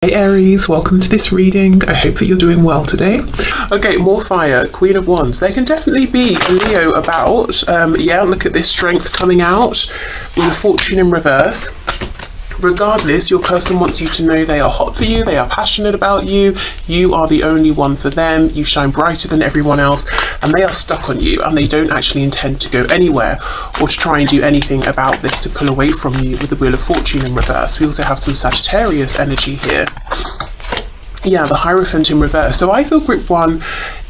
Hey Aries, welcome to this reading. I hope that you're doing well today. Okay, more fire, Queen of Wands. There can definitely be a Leo about. Yeah, look at this strength coming out with a fortune in reverse. Regardless, your person wants you to know they are hot for you, they are passionate about you, you are the only one for them, you shine brighter than everyone else, and they are stuck on you and they don't actually intend to go anywhere or to try and do anything about this to pull away from you with the Wheel of Fortune in reverse. We also have some Sagittarius energy here. Yeah, the Hierophant in reverse. So I feel group one,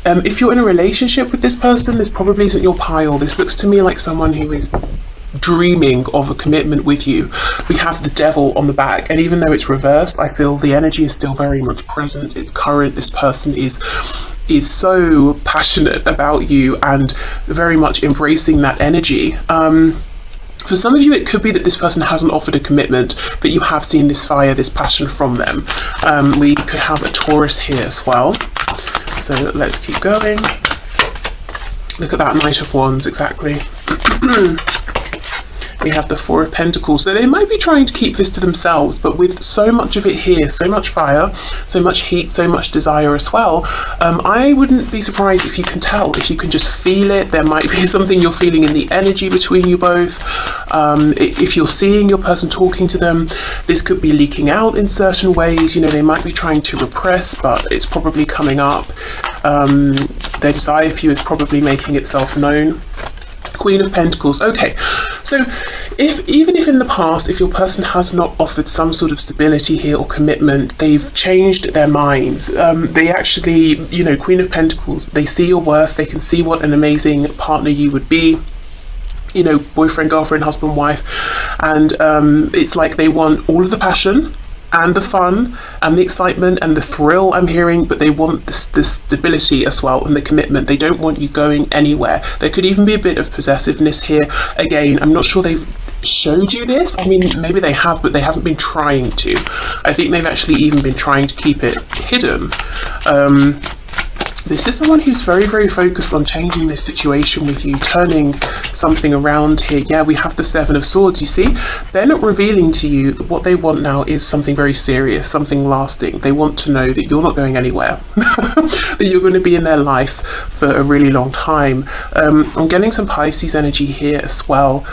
if you're in a relationship with this person, this probably isn't your pile. This looks to me like someone who is dreaming of a commitment with you. We have the Devil on the back, and even though it's reversed, I feel the energy is still very much present. It's current. This person is so passionate about you and very much embracing that energy. For some of you, it could be that this person hasn't offered a commitment, but you have seen this fire, this passion from them. We could have a Taurus here as well. So let's keep going. Look at that Knight of Wands, exactly. We have the Four of Pentacles. So they might be trying to keep this to themselves, but with so much of it here, so much fire, so much heat, so much desire as well, I wouldn't be surprised if you can tell, if you can just feel it. There might be something you're feeling in the energy between you both. If you're seeing your person talking to them, this could be leaking out in certain ways. You know, they might be trying to repress, but it's probably coming up. Their desire for you is probably making itself known. Queen of Pentacles. Okay, so even if in the past, if your person has not offered some sort of stability here or commitment, they've changed their minds. They actually, you know, Queen of Pentacles, they see your worth, they can see what an amazing partner you would be. You know, boyfriend, girlfriend, husband, wife, and it's like they want all of the passion and the fun and the excitement and the thrill I'm hearing, but they want the stability as well and the commitment. They don't want you going anywhere. There could even be a bit of possessiveness here. Again, I'm not sure they've showed you this. I mean, maybe they have, but they haven't been trying to. I think they've actually even been trying to keep it hidden. This is someone who's very, very focused on changing this situation with you, turning something around here. Yeah, we have the Seven of Swords, you see. They're not revealing to you that what they want now is something very serious, something lasting. They want to know that you're not going anywhere, that you're going to be in their life for a really long time. I'm getting some Pisces energy here as well.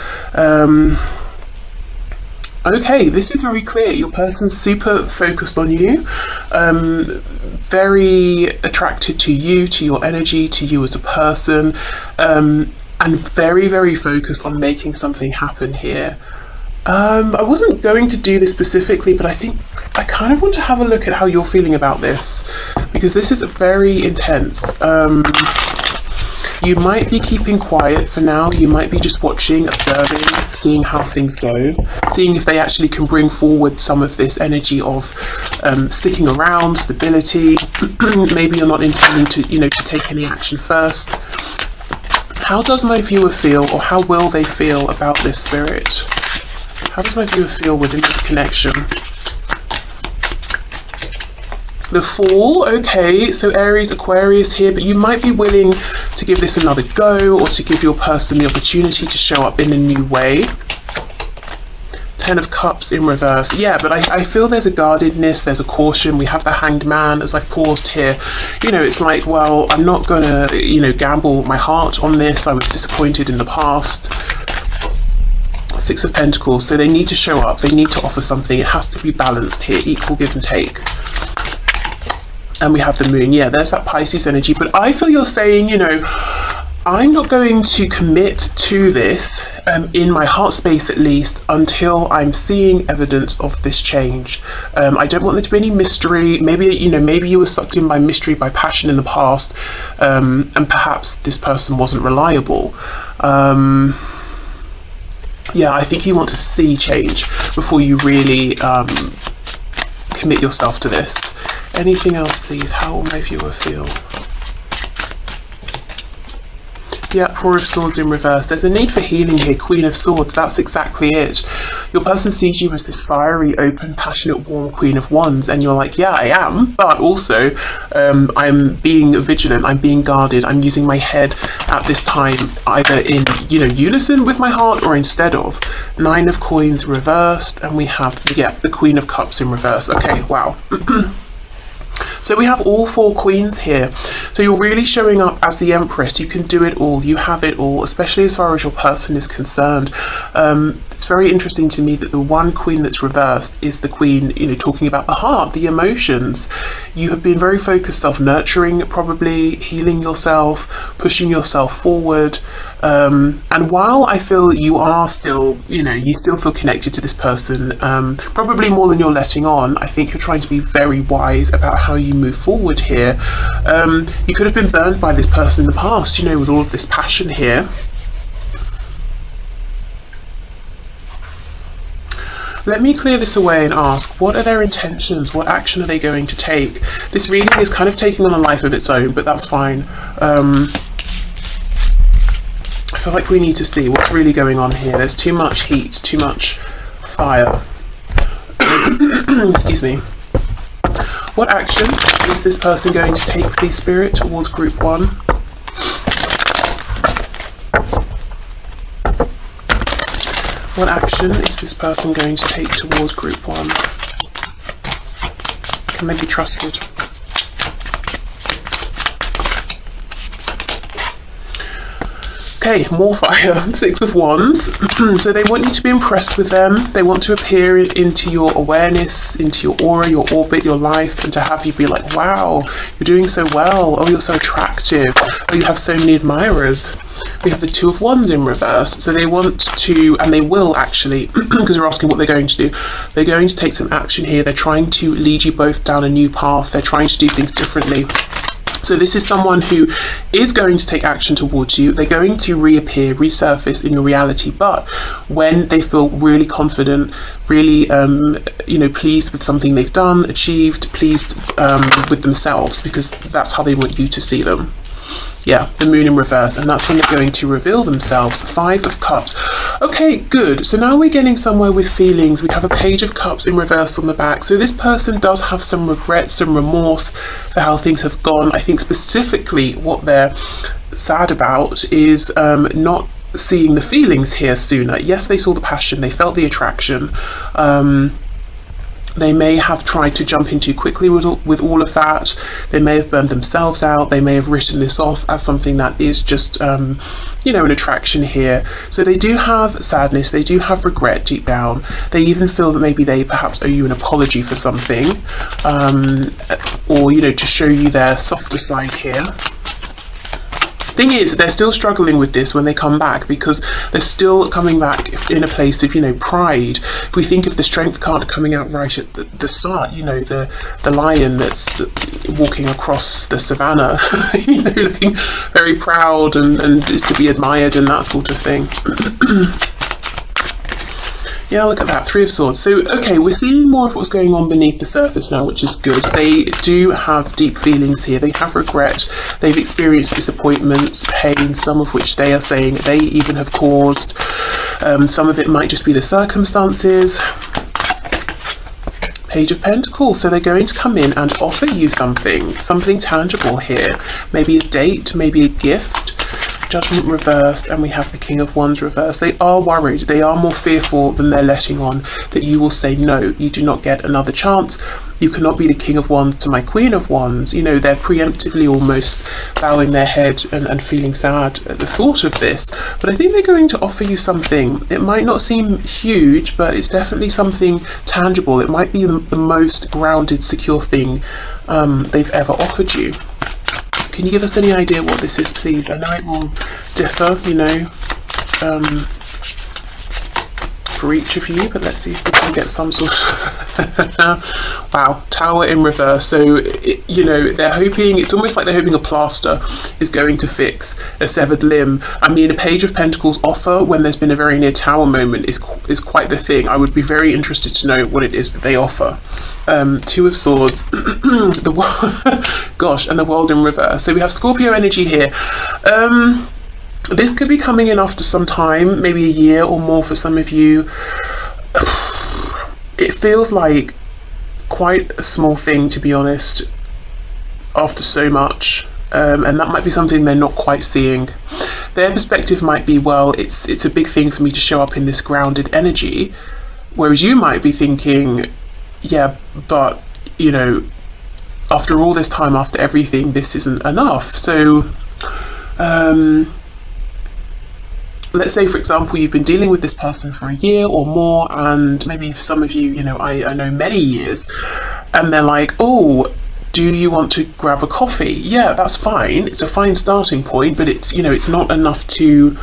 Okay, this is very clear. Your person's super focused on you, very attracted to you, to your energy, to you as a person, and very, very focused on making something happen here. I wasn't going to do this specifically, but I think I kind of want to have a look at how you're feeling about this, because this is very intense. You might be keeping quiet for now. You might be just watching, observing, seeing how things go, seeing if they actually can bring forward some of this energy of sticking around, stability. Maybe you're not intending to, you know, to take any action first. How does my viewer feel, or how will they feel about this spirit? How does my viewer feel within this connection? The Fool. Okay, so Aries, Aquarius here, but you might be willing to give this another go, or to give your person the opportunity to show up in a new way. Ten of Cups in reverse. Yeah, but I feel there's a guardedness, there's a caution. We have the Hanged Man as I've paused here. You know, it's like, well, I'm not gonna, you know, gamble my heart on this. I was disappointed in the past. Six of Pentacles. So they need to show up, they need to offer something. It has to be balanced here, equal give and take. And we have the Moon. Yeah, there's that Pisces energy. But I feel you're saying, you know, I'm not going to commit to this, in my heart space at least, until I'm seeing evidence of this change. I don't want there to be any mystery. Maybe, you know, maybe you were sucked in by mystery, by passion in the past, and perhaps this person wasn't reliable. Yeah, I think you want to see change before you really commit yourself to this. Anything else, please? How will my viewer feel? Yeah, Four of Swords in reverse. There's a need for healing here, Queen of Swords. That's exactly it. Your person sees you as this fiery, open, passionate, warm Queen of Wands, and you're like, yeah, I am, but also I'm being vigilant, I'm being guarded, I'm using my head at this time either in, you know, unison with my heart or instead of. Nine of Coins reversed, and we have, yeah, the Queen of Cups in reverse. Okay, wow. So we have all four queens here. So you're really showing up as the Empress. You can do it all. You have it all, especially as far as your person is concerned. It's very interesting to me that the one queen that's reversed is the queen, you know, talking about the heart, the emotions. You have been very focused, self-nurturing, probably healing yourself, pushing yourself forward. And while I feel you are still, you know, you still feel connected to this person, probably more than you're letting on, I think you're trying to be very wise about how you move forward here. You could have been burned by this person in the past, you know, with all of this passion here. Let me clear this away and ask, what are their intentions? What action are they going to take? This reading is kind of taking on a life of its own, but that's fine. I feel like we need to see what's really going on here. There's too much heat, too much fire. Excuse me. What action is this person going to take, please, Spirit, towards group one? What action is this person going to take towards group one? Can they be trusted? Okay, more fire. Six of Wands. So they want you to be impressed with them. They want to appear into your awareness, into your aura, your orbit, your life, and to have you be like, wow, you're doing so well. Oh, you're so attractive. Oh, you have so many admirers. We have the Two of Wands in reverse. So they want to, and they will actually, because we're asking what they're going to do. They're going to take some action here. They're trying to lead you both down a new path. They're trying to do things differently. So this is someone who is going to take action towards you. They're going to reappear, resurface in your reality, but when they feel really confident, really, you know, pleased with something they've done, achieved, pleased with themselves, because that's how they want you to see them. Yeah, the Moon in reverse, and that's when they're going to reveal themselves. Five of Cups. Okay, good. So now we're getting somewhere with feelings. We have a Page of Cups in reverse on the back. So this person does have some regret, some remorse for how things have gone. I think specifically what they're sad about is not seeing the feelings here sooner. Yes, they saw the passion, they felt the attraction. They may have tried to jump in too quickly with all of that. They may have burned themselves out. They may have written this off as something that is just, you know, an attraction here. So they do have sadness. They do have regret deep down. They even feel that maybe they perhaps owe you an apology for something, or, you know, to show you their softer side here. Thing is, they're still struggling with this when they come back, because they're still coming back in a place of, you know, pride. If we think of the Strength card coming out right at the start, you know, the lion that's walking across the savannah, you know, looking very proud and is to be admired and that sort of thing. Yeah, look at that, Three of Swords. So, okay, we're seeing more of what's going on beneath the surface now, which is good. They do have deep feelings here. They have regret. They've experienced disappointments, pain, some of which they are saying they even have caused. Some of it might just be the circumstances. Page of Pentacles. So they're going to come in and offer you something tangible here. Maybe a date, maybe a gift. Judgment reversed, and we have the King of Wands reversed. They are worried, they are more fearful than they're letting on, that you will say no, you do not get another chance. You cannot be the King of Wands to my Queen of Wands. You know, they're preemptively almost bowing their head and feeling sad at the thought of this. But I think they're going to offer you something. It might not seem huge, but it's definitely something tangible. It might be the most grounded, secure thing they've ever offered you. Can you give us any idea what this is, please? I know it will differ, you know, for each of you, but let's see if we can get some sort of wow, Tower in reverse. So you know, they're hoping, it's almost like they're hoping a plaster is going to fix a severed limb. I mean, a Page of Pentacles offer when there's been a very near Tower moment is quite the thing. I would be very interested to know what it is that they offer. Two of Swords, gosh, and the World in reverse. So we have Scorpio energy here. This could be coming in after some time, maybe a year or more for some of you. It feels like quite a small thing, to be honest, after so much. And that might be something they're not quite seeing. Their perspective might be, well, it's a big thing for me to show up in this grounded energy, whereas you might be thinking, yeah, but you know, after all this time, after everything, this isn't enough. So let's say, for example, you've been dealing with this person for a year or more, and maybe for some of you, you know, I know many years, and they're like, oh, do you want to grab a coffee? Yeah, that's fine. It's a fine starting point, but it's, you know, it's not enough to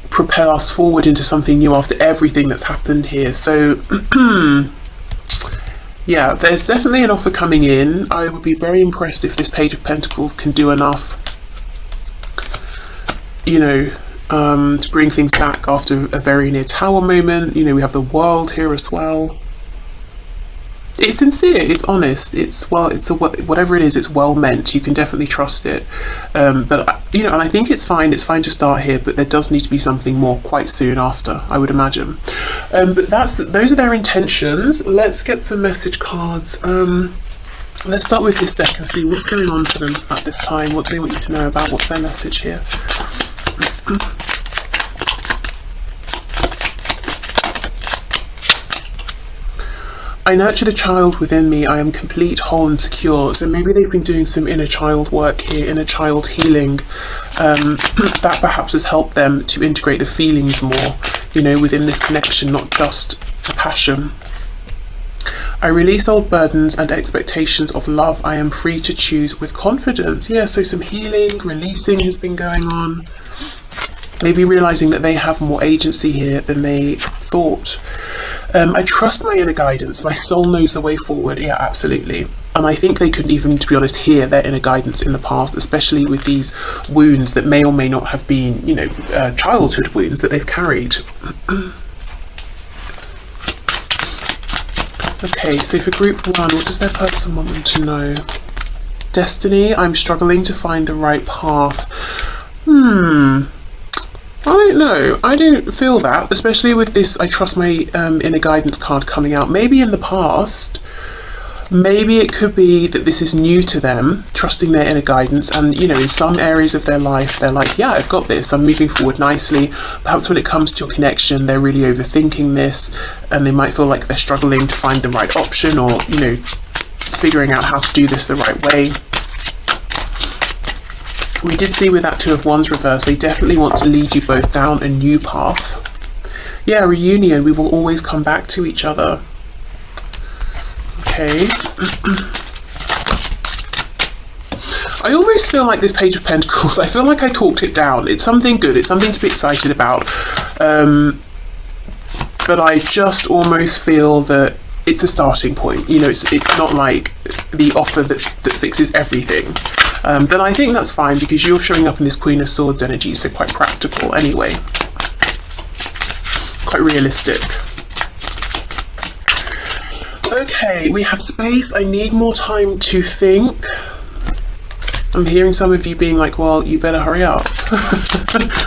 propel us forward into something new after everything that's happened here. So yeah, there's definitely an offer coming in. I would be very impressed if this Page of Pentacles can do enough, you know, to bring things back after a very near Tower moment. You know, we have the World here as well. It's sincere, it's honest, it's, well, it's whatever it is, it's well meant. You can definitely trust it. But you know, and I think it's fine to start here, but there does need to be something more quite soon after, I would imagine. But those are their intentions. Let's get some message cards. Let's start with this deck and see what's going on for them at this time. What do they want you to know about? What's their message here? I nurture the child within me. I am complete, whole and secure. So maybe they've been doing some inner child work here, inner child healing. That perhaps has helped them to integrate the feelings more, you know, within this connection, not just the passion. I release old burdens and expectations of love. I am free to choose with confidence. Yeah, so some healing, releasing has been going on. Maybe realizing that they have more agency here than they thought. I trust my inner guidance. My soul knows the way forward. Yeah, absolutely. And I think they couldn't even, to be honest, hear their inner guidance in the past, especially with these wounds that may or may not have been, you know, childhood wounds that they've carried. Okay, so for group one, what does their person want them to know? Destiny, I'm struggling to find the right path. I don't know. I don't feel that, especially with this I trust my inner guidance card coming out. Maybe in the past, maybe it could be that this is new to them, trusting their inner guidance, and you know, in some areas of their life they're like, yeah, I've got this, I'm moving forward nicely. Perhaps when it comes to your connection, they're really overthinking this, and they might feel like they're struggling to find the right option, or you know, figuring out how to do this the right way. We did see with that Two of Wands reverse, they definitely want to lead you both down a new path. Yeah, reunion, we will always come back to each other. Okay. I almost feel like this Page of Pentacles, I feel like I talked it down. It's something good, it's something to be excited about. But I just almost feel that it's a starting point. You know, it's not like the offer that fixes everything. Then I think that's fine, because you're showing up in this Queen of Swords energy, so quite practical anyway. Quite realistic. Okay, we have space. I need more time to think. I'm hearing some of you being like, well, you better hurry up.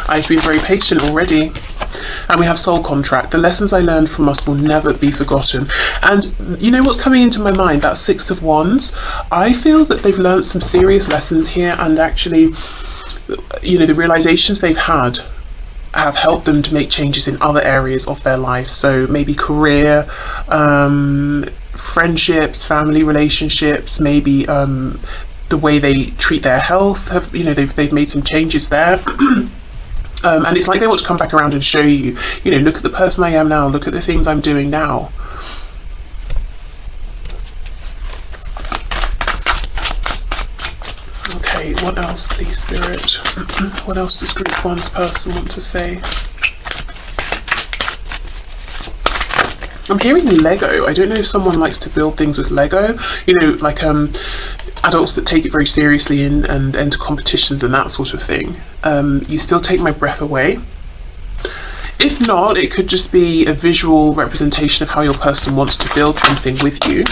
I've been very patient already. And we have soul contract. The lessons I learned from us will never be forgotten. And you know what's coming into my mind? That Six of Wands. I feel that they've learned some serious lessons here, and actually, you know, the realizations they've had have helped them to make changes in other areas of their lives. So maybe career, friendships, family relationships, maybe the way they treat their health. Have, you know, they've made some changes there. And it's like they want to come back around and show you, you know, look at the person I am now, look at the things I'm doing now. Okay, what else, please, Spirit? What else does group one's person want to say? I'm hearing Lego. I don't know if someone likes to build things with Lego, you know, like adults that take it very seriously and enter competitions and that sort of thing. You still take my breath away. If not, it could just be a visual representation of how your person wants to build something with you.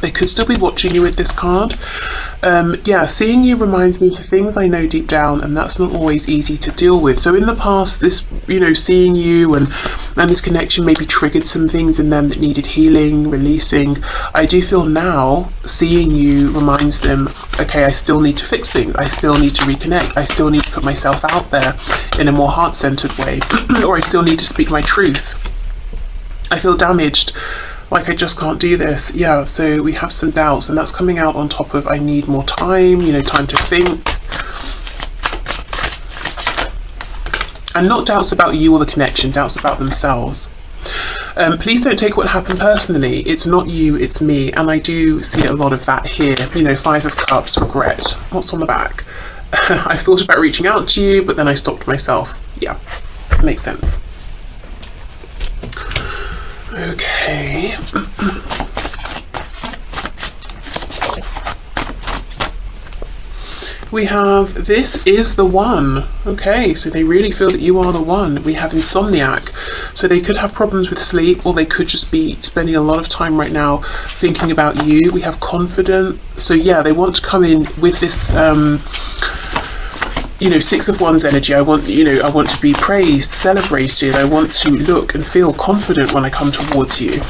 They could still be watching you with this card. Yeah, seeing you reminds me of the things I know deep down, and that's not always easy to deal with. So in the past, this, you know, seeing you and this connection maybe triggered some things in them that needed healing, releasing. I do feel now seeing you reminds them, okay, I still need to fix things. I still need to reconnect. I still need to put myself out there in a more heart-centered way, or I still need to speak my truth. I feel damaged, like I just can't do this. Yeah, so we have some doubts, and that's coming out on top of I need more time, you know, time to think. And not doubts about you or the connection, doubts about themselves. Please don't take what happened personally. It's not you, it's me. And I do see a lot of that here. You know, 5 of Cups, regret. What's on the back? I thought about reaching out to you, but then I stopped myself. Yeah, makes sense. Okay. We have, this is the one. Okay, so they really feel that you are the one. We have insomniac. So they could have problems with sleep, or they could just be spending a lot of time right now thinking about you. We have confident. So yeah, they want to come in with this, you know, 6 of Wands energy. I want, you know, I want to be praised, celebrated. I want to look and feel confident when I come towards you.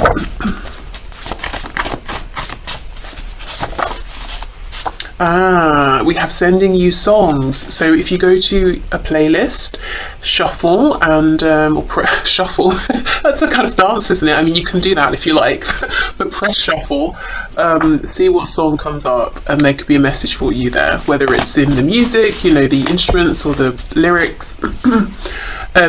We have sending you songs. So if you go to a playlist, shuffle and shuffle, that's a kind of dance, isn't it? I mean, you can do that if you like, but press shuffle, see what song comes up, and there could be a message for you there, whether it's in the music, you know, the instruments or the lyrics.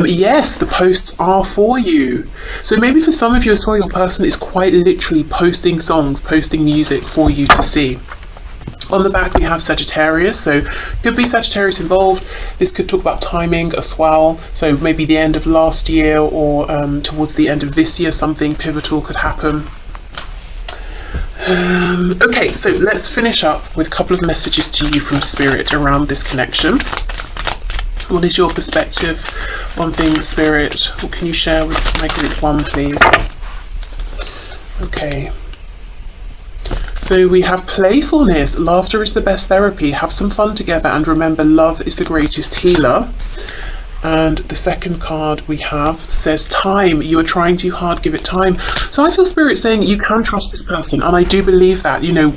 Yes, the posts are for you. So maybe for some of you as well, your person is quite literally posting songs, posting music for you to see. On the back we have Sagittarius, so could be Sagittarius involved. This could talk about timing as well, so maybe the end of last year or towards the end of this year, something pivotal could happen. Okay, so let's finish up with a couple of messages to you from Spirit around this connection. What is your perspective on things, Spirit? What can you share with my group 1, please? Okay. So we have playfulness. Laughter is the best therapy. Have some fun together, and remember, love is the greatest healer. And the second card we have says time. You are trying too hard, give it time. So I feel Spirit saying you can trust this person, and I do believe that. You know,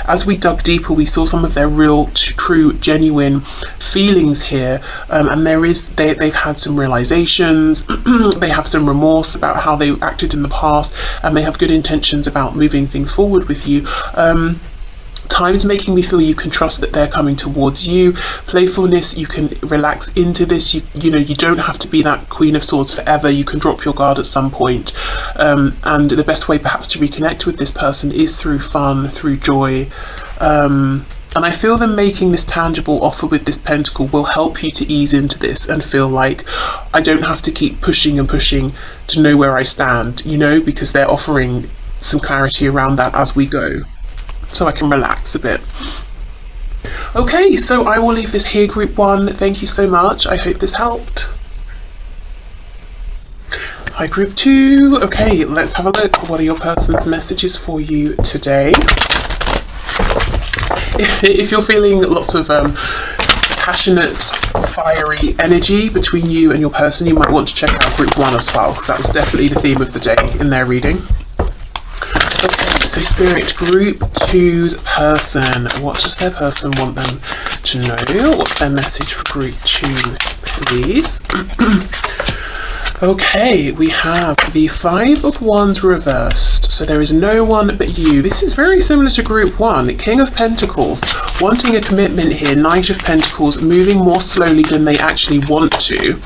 as we dug deeper, we saw some of their real, true, genuine feelings here, and they've had some realizations. They have some remorse about how they acted in the past, and they have good intentions about moving things forward with you. Time is making me feel you can trust that they're coming towards you. Playfulness, you can relax into this. You know, you don't have to be that Queen of Swords forever. You can drop your guard at some point. And the best way perhaps to reconnect with this person is through fun, through joy. And I feel them making this tangible offer with this pentacle will help you to ease into this and feel like I don't have to keep pushing and pushing to know where I stand, you know, because they're offering some clarity around that as we go. So I can relax a bit. Okay, so I will leave this here, group 1. Thank you so much. I hope this helped. Hi, group 2. Okay, let's have a look. What are your person's messages for you today? If you're feeling lots of passionate, fiery energy between you and your person, you might want to check out group 1 as well, because that was definitely the theme of the day in their reading. Okay, so Spirit, group 2's person. What does their person want them to know? What's their message for group 2, please? Okay, we have the 5 of Wands reversed. So there is no one but you. This is very similar to group 1. King of Pentacles, wanting a commitment here. Knight of Pentacles, moving more slowly than they actually want to.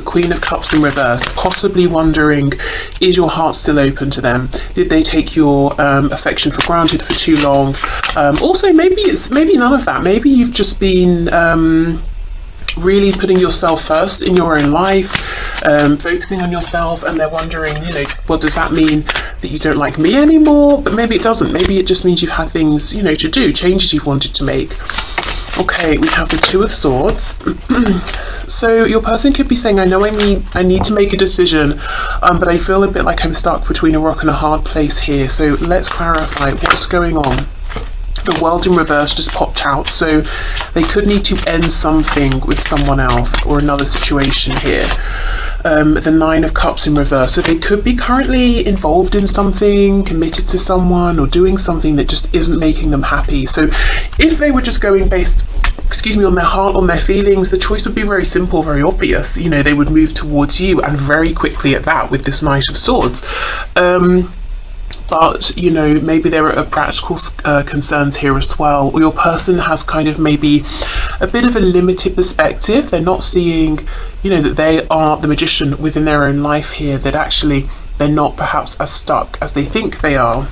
Queen of Cups in reverse, possibly wondering, is your heart still open to them? Did they take your affection for granted for too long? Also, maybe none of that. Maybe you've just been really putting yourself first in your own life, focusing on yourself, and they're wondering, you know, well, does that mean that you don't like me anymore? But maybe it doesn't. Maybe it just means you've had things, you know, to do, changes you've wanted to make. Okay, we have the 2 of Swords. So your person could be saying, I know I need to make a decision, but I feel a bit like I'm stuck between a rock and a hard place here. So let's clarify what's going on. The World in reverse just popped out, so they could need to end something with someone else or another situation here. The Nine of Cups in reverse, so they could be currently involved in something, committed to someone, or doing something that just isn't making them happy. So if they were just going based, on their heart, on their feelings, the choice would be very simple, very obvious. You know, they would move towards you, and very quickly at that, with this Knight of Swords. But, you know, maybe there are practical concerns here as well, or your person has kind of maybe a bit of a limited perspective. They're not seeing, you know, that they are the magician within their own life here, that actually they're not perhaps as stuck as they think they are.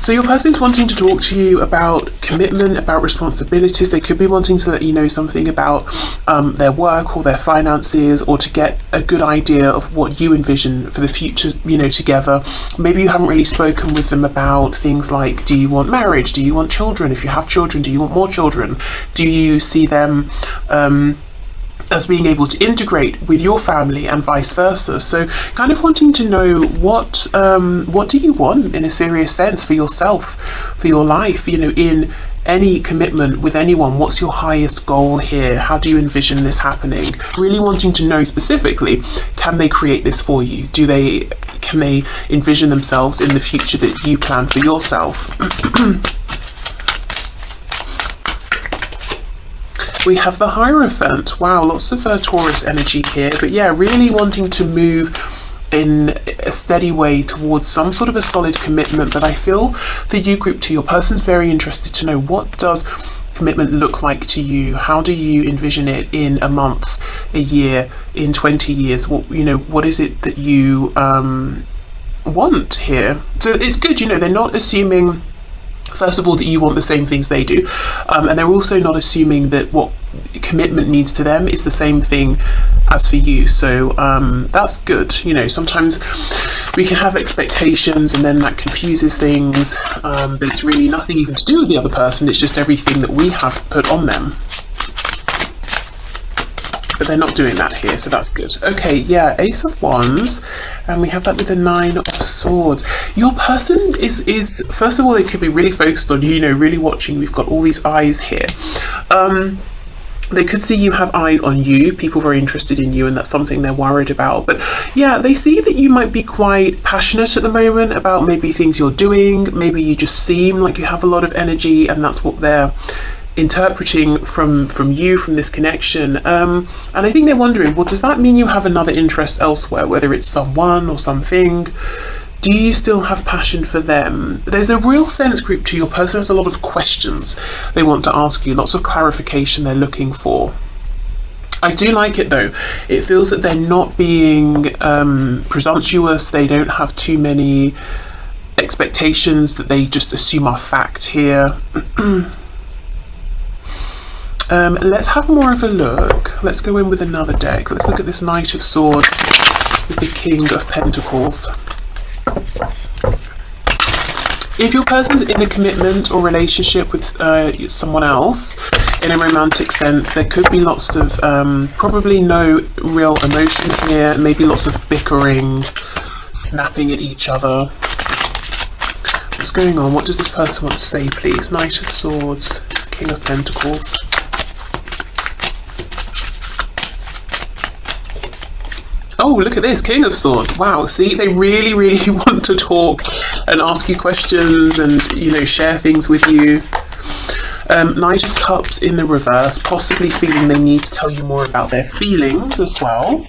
So your person's wanting to talk to you about commitment, about responsibilities. They could be wanting to let you know something about their work or their finances, or to get a good idea of what you envision for the future, you know, together. Maybe you haven't really spoken with them about things like, do you want marriage? Do you want children? If you have children, do you want more children? Do you see them as being able to integrate with your family and vice versa? So kind of wanting to know what do you want in a serious sense for yourself, for your life, you know, in any commitment with anyone. What's your highest goal here? How do you envision this happening? Really wanting to know specifically, can they create this for you? Can they envision themselves in the future that you plan for yourself? We have the Hierophant. Wow, lots of Taurus energy here. But yeah, really wanting to move in a steady way towards some sort of a solid commitment. But I feel for you, group 2, your person's very interested to know, what does commitment look like to you? How do you envision it in a month, a year, in 20 years? What is it that you want here? So it's good, you know, they're not assuming, first of all, that you want the same things they do, and they're also not assuming that what commitment means to them is the same thing as for you. So that's good. You know, sometimes we can have expectations and then that confuses things, but it's really nothing even to do with the other person. It's just everything that we have put on them. But they're not doing that here, so that's good. Okay, yeah, Ace of Wands, and we have that with the Nine of Swords. Your person is first of all, they could be really focused on you, you know, really watching. We've got all these eyes here. They could see you have eyes on you, people very interested in you, and that's something they're worried about. But yeah, they see that you might be quite passionate at the moment about maybe things you're doing. Maybe you just seem like you have a lot of energy, and that's what they're interpreting from you, from this connection. And I think they're wondering, well, does that mean you have another interest elsewhere, whether it's someone or something? Do you still have passion for them? There's a real sense, group 2, your person has a lot of questions they want to ask you, lots of clarification they're looking for. I do like it though. It feels that they're not being presumptuous. They don't have too many expectations that they just assume are fact here. Let's have more of a look. Let's go in with another deck. Let's look at this Knight of Swords with the King of Pentacles. If your person's in a commitment or relationship with someone else in a romantic sense, there could be lots of probably no real emotion here, maybe lots of bickering, snapping at each other. What's going on? What does this person want to say, please? Knight of Swords, King of Pentacles. Oh, look at this, King of Swords. Wow, see, they really, really want to talk and ask you questions and, you know, share things with you. Knight of Cups in the reverse, possibly feeling they need to tell you more about their feelings as well.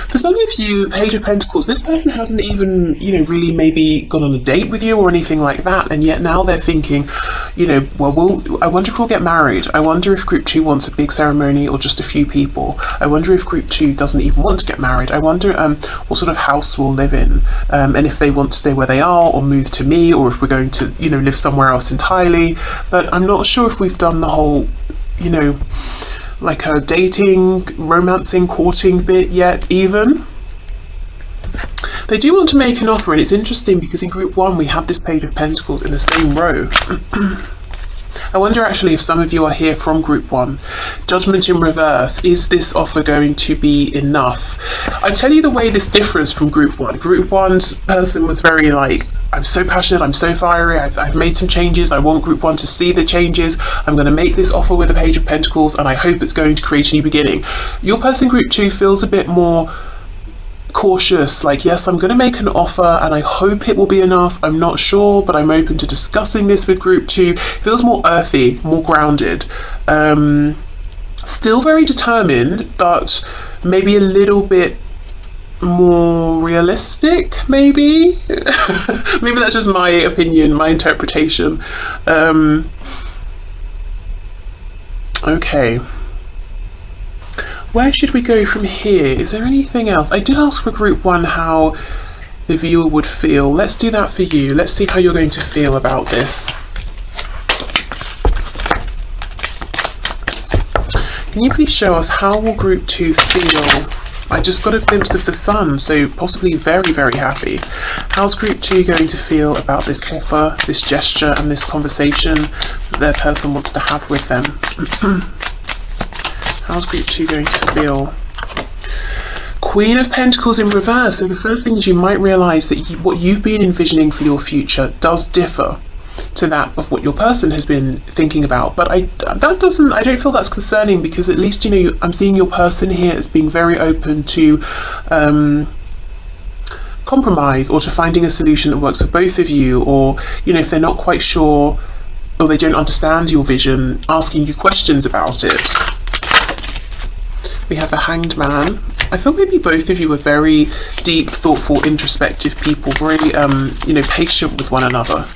For some of you, Page of Pentacles, this person hasn't even, you know, really maybe gone on a date with you or anything like that, and yet now they're thinking, you know, well, I wonder if we'll get married. I wonder if group 2 wants a big ceremony or just a few people. I wonder if group 2 doesn't even want to get married. I wonder what sort of house we'll live in, and if they want to stay where they are or move to me, or if we're going to, you know, live somewhere else entirely. But I'm not sure if we've done the whole, you know, like a dating, romancing, courting bit yet even. They do want to make an offer, and it's interesting because in group 1 we have this Page of Pentacles in the same row. I wonder actually if some of you are here from group 1. Judgment in reverse. Is this offer going to be enough? I tell you the way this differs from group 1. Group 1's person was very like, I'm so passionate, I'm so fiery, I've made some changes, I want group 1 to see the changes, I'm going to make this offer with a Page of Pentacles and I hope it's going to create a new beginning. Your person group 2 feels a bit more cautious, like, yes, I'm going to make an offer and I hope it will be enough, I'm not sure, but I'm open to discussing this with group 2. Feels more earthy, more grounded, still very determined, but maybe a little bit more realistic, maybe. Maybe that's just my opinion, my interpretation. Okay, where should we go from here? Is there anything else? I did ask for group 1 how the viewer would feel. Let's do that for you. Let's see how you're going to feel about this. Can you please show us how will group 2 feel? I just got a glimpse of the sun, so possibly very, very happy. How's group 2 going to feel about this offer, this gesture, and this conversation that their person wants to have with them? How's group 2 going to feel? Queen of Pentacles in reverse. So the first thing is you might realise that what you've been envisioning for your future does differ to that of what your person has been thinking about, but I don't feel that's concerning, because at least, you know, I'm seeing your person here as being very open to compromise, or to finding a solution that works for both of you, or, you know, if they're not quite sure or they don't understand your vision, asking you questions about it. We have the Hanged Man. I feel maybe both of you are very deep, thoughtful, introspective people, very you know, patient with one another.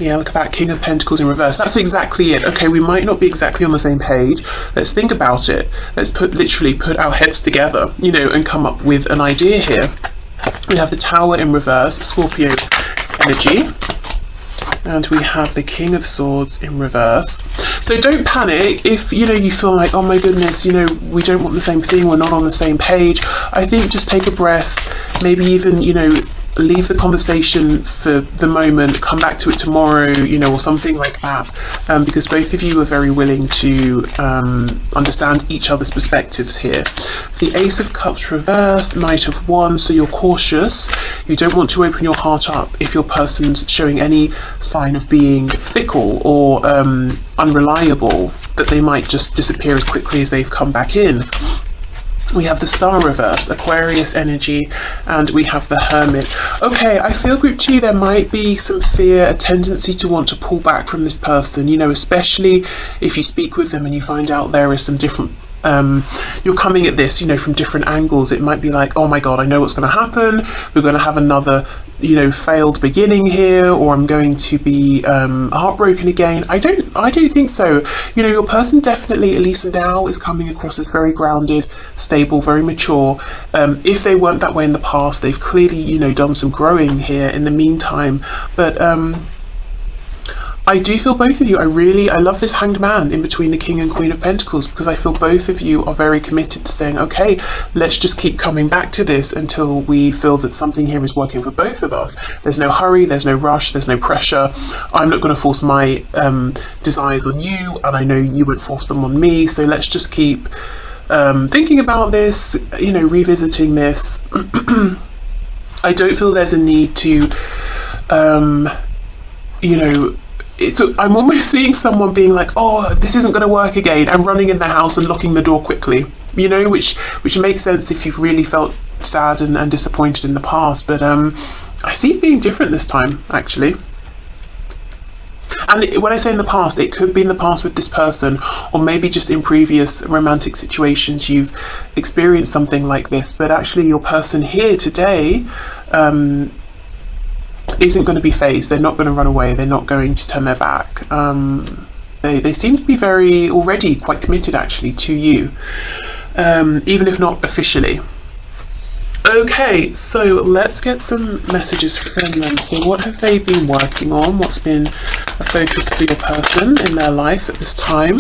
Yeah, look at that, King of Pentacles in reverse. That's exactly it. Okay, we might not be exactly on the same page. Let's think about it. Let's literally put our heads together, you know, and come up with an idea here. We have the Tower in reverse, Scorpio energy. And we have the King of Swords in reverse. So don't panic if, you know, you feel like, oh my goodness, you know, we don't want the same thing, we're not on the same page. I think just take a breath, maybe even, you know, leave the conversation for the moment, come back to it tomorrow, you know, or something like that, because both of you are very willing to understand each other's perspectives here. The Ace of Cups reversed, Knight of Wands, so you're cautious. You don't want to open your heart up if your person's showing any sign of being fickle or unreliable, that they might just disappear as quickly as they've come back in. We have the Star reversed, Aquarius energy, and we have the Hermit. Okay, I feel group 2, there might be some fear, a tendency to want to pull back from this person, you know, especially if you speak with them and you find out there is some different, you're coming at this, you know, from different angles. It might be like, oh my god, I know what's going to happen, we're going to have another, you know, failed beginning here, or I'm going to be heartbroken again. I don't think so. You know, your person definitely, at least now, is coming across as very grounded, stable, very mature. If they weren't that way in the past, they've clearly, you know, done some growing here in the meantime. But I do feel both of you, I love this Hanged Man in between the King and Queen of Pentacles, because I feel both of you are very committed to saying, okay, let's just keep coming back to this until we feel that something here is working for both of us. There's no hurry, there's no rush, there's no pressure. I'm not going to force my desires on you, and I know you won't force them on me, so let's just keep thinking about this, you know, revisiting this. I don't feel there's a need to, you know, I'm almost seeing someone being like, oh, this isn't going to work again, and running in the house and locking the door quickly, you know, which makes sense if you've really felt sad and disappointed in the past. But I see it being different this time, actually. And when I say in the past, it could be in the past with this person, or maybe just in previous romantic situations you've experienced something like this. But actually your person here today isn't going to be phased. They're not going to run away, they're not going to turn their back. They seem to be already quite committed actually to you, even if not officially. Okay, so let's get some messages from them. So what have they been working on? What's been a focus for your person in their life at this time?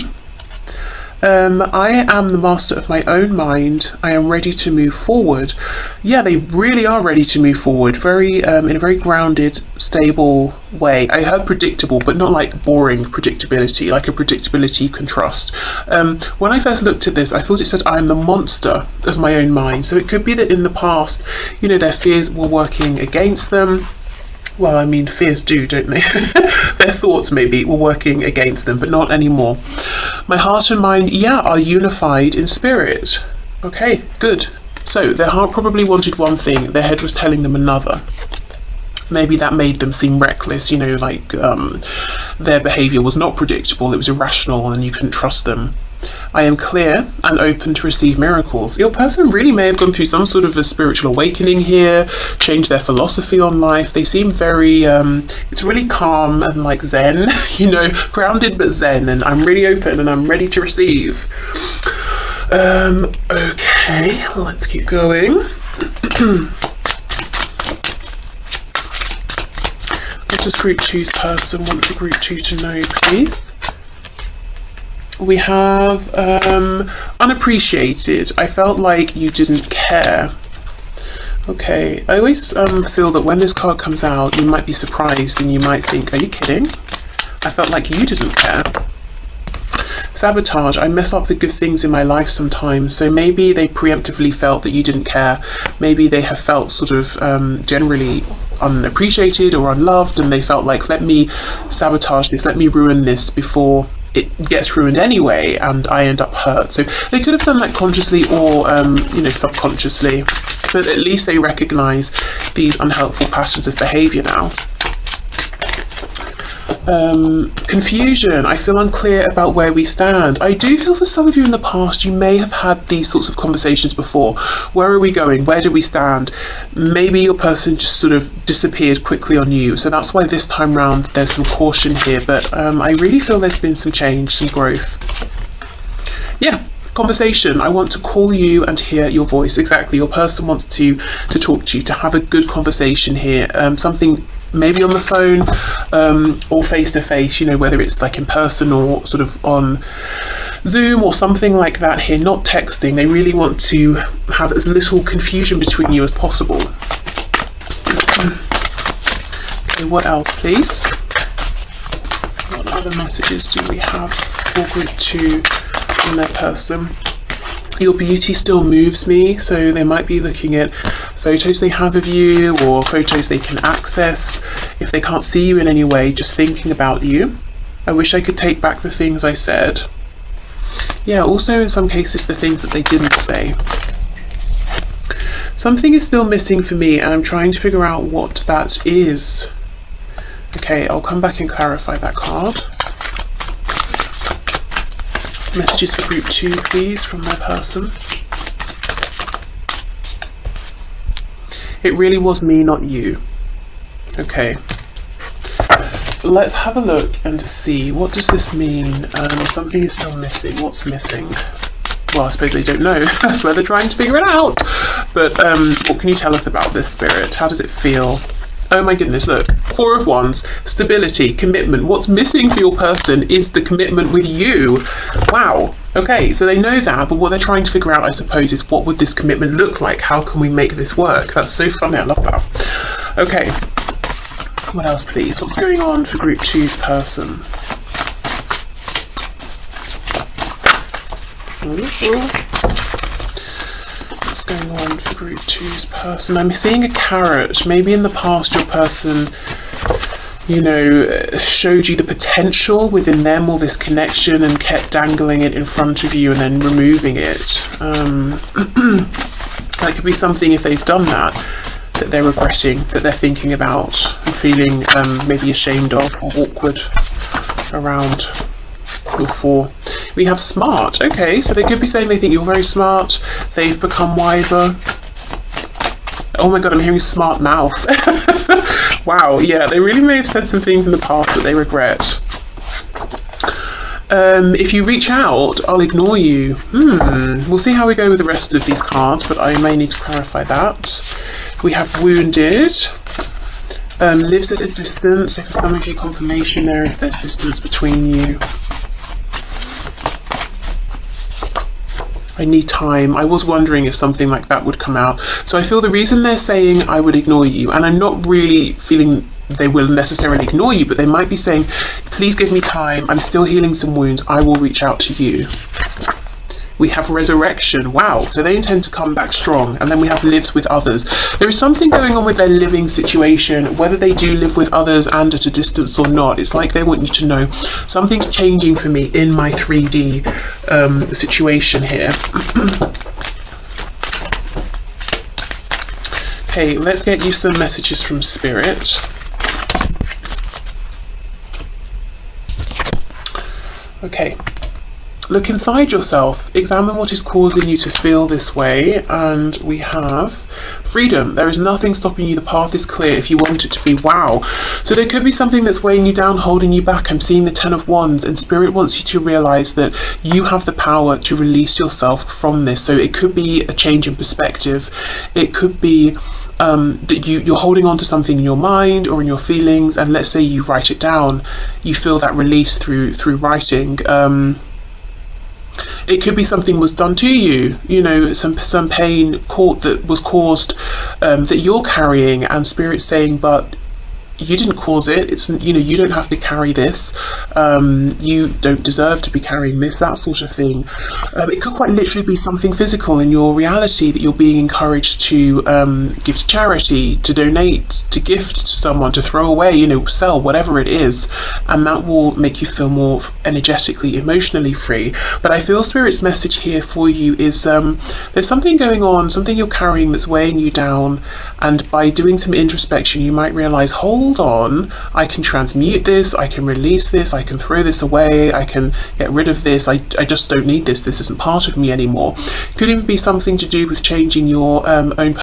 I am the master of my own mind. I am ready to move forward. Yeah, they really are ready to move forward. Very in a very grounded, stable way. I heard predictable, but not like boring predictability, like a predictability you can trust. When I first looked at this, I thought it said I am the monster of my own mind. So it could be that in the past, you know, their fears were working against them. Well, I mean, fears do, don't they? Their thoughts maybe were working against them, but not anymore. My heart and mind, yeah, are unified in spirit. Okay, good. So their heart probably wanted one thing, their head was telling them another. Maybe that made them seem reckless, you know, like their behaviour was not predictable, it was irrational and you couldn't trust them. I am clear and open to receive miracles. Your person really may have gone through some sort of a spiritual awakening here, changed their philosophy on life. They seem very, it's really calm and like zen, you know, grounded but zen, and I'm really open and I'm ready to receive. Okay, let's keep going. What does group 2's person want for group 2 to know, please? We have unappreciated. I felt like you didn't care. Okay, I always feel that when this card comes out, you might be surprised and you might think, are you kidding? I felt like you didn't care. Sabotage. I mess up the good things in my life sometimes, so maybe they preemptively felt that you didn't care. Maybe they have felt sort of generally unappreciated or unloved, and they felt like, let me sabotage this, let me ruin this before it gets ruined anyway and I end up hurt. So they could have done that consciously or you know, subconsciously, but at least they recognize these unhelpful patterns of behavior now. Confusion. I feel unclear about where we stand. I do feel for some of you in the past you may have had these sorts of conversations before. Where are we going? Where do we stand? Maybe your person just sort of disappeared quickly on you, so that's why this time round there's some caution here, but I really feel there's been some change, some growth. Yeah, conversation. I want to call you and hear your voice. Exactly, your person wants to talk to you, to have a good conversation here. Something maybe on the phone or face to face, you know, whether it's like in person or sort of on Zoom or something like that here, not texting. They really want to have as little confusion between you as possible. Okay, what else, please? What other messages do we have for group 2 from their person? Your beauty still moves me, so they might be looking at photos they have of you or photos they can access. If they can't see you in any way, just thinking about you. I wish I could take back the things I said. Yeah, also in some cases the things that they didn't say. Something is still missing for me and I'm trying to figure out what that is. Okay, I'll come back and clarify that card. Messages for group 2, please, from their person. It really was me, not you. Okay. Let's have a look and see, what does this mean? Something is still missing. What's missing? Well, I suppose they don't know. That's where they're trying to figure it out. But what can you tell us about this spirit? How does it feel? Oh my goodness, look. 4 of Wands, stability, commitment. What's missing for your person is the commitment with you. Wow. Okay, so they know that, but what they're trying to figure out, I suppose, is what would this commitment look like? How can we make this work? That's so funny, I love that. Okay, what else, please? What's going on for group 2's person? What's going on for group 2's person? I'm seeing a carrot. Maybe in the past your person, you know, showed you the potential within them or this connection and kept dangling it in front of you and then removing it. That could be something, if they've done that they're regretting, that they're thinking about and feeling maybe ashamed of or awkward around. Your 4. We have smart. Okay, so they could be saying they think you're very smart, they've become wiser. Oh my god, I'm hearing smart mouth. Wow, yeah, they really may have said some things in the past that they regret. If you reach out, I'll ignore you. We'll see how we go with the rest of these cards, but I may need to clarify that. We have wounded. Lives at a distance, so for some of you, confirmation there if there's distance between you. I need time. I was wondering if something like that would come out. So I feel the reason they're saying I would ignore you, and I'm not really feeling they will necessarily ignore you, but they might be saying, please give me time. I'm still healing some wounds. I will reach out to you. We have resurrection. Wow. So they intend to come back strong. And then we have lives with others. There is something going on with their living situation, whether they do live with others and at a distance or not. It's like they want you to know something's changing for me in my 3D situation here. Okay, let's get you some messages from Spirit. Okay. Look inside yourself, examine what is causing you to feel this way, and we have freedom. There is nothing stopping you. The path is clear if you want it to be. Wow. So there could be something that's weighing you down, holding you back. I'm seeing the 10 of Wands, and Spirit wants you to realize that you have the power to release yourself from this. So it could be a change in perspective. It could be that you're holding on to something in your mind or in your feelings, and let's say you write it down. You feel that release through writing. It could be something was done to you, you know, some pain that was caused, that you're carrying, and Spirit's saying, but you didn't cause it. It's, you know, you don't have to carry this. You don't deserve to be carrying this, that sort of thing. It could quite literally be something physical in your reality that you're being encouraged to give to charity, to donate, to gift to someone, to throw away, you know, sell, whatever it is. And that will make you feel more energetically, emotionally free. But I feel Spirit's message here for you is there's something going on, something you're carrying that's weighing you down. And by doing some introspection, you might realize, hold on, I can transmute this, I can release this, I can throw this away, I can get rid of this, I just don't need this isn't part of me anymore. Could even be something to do with changing your own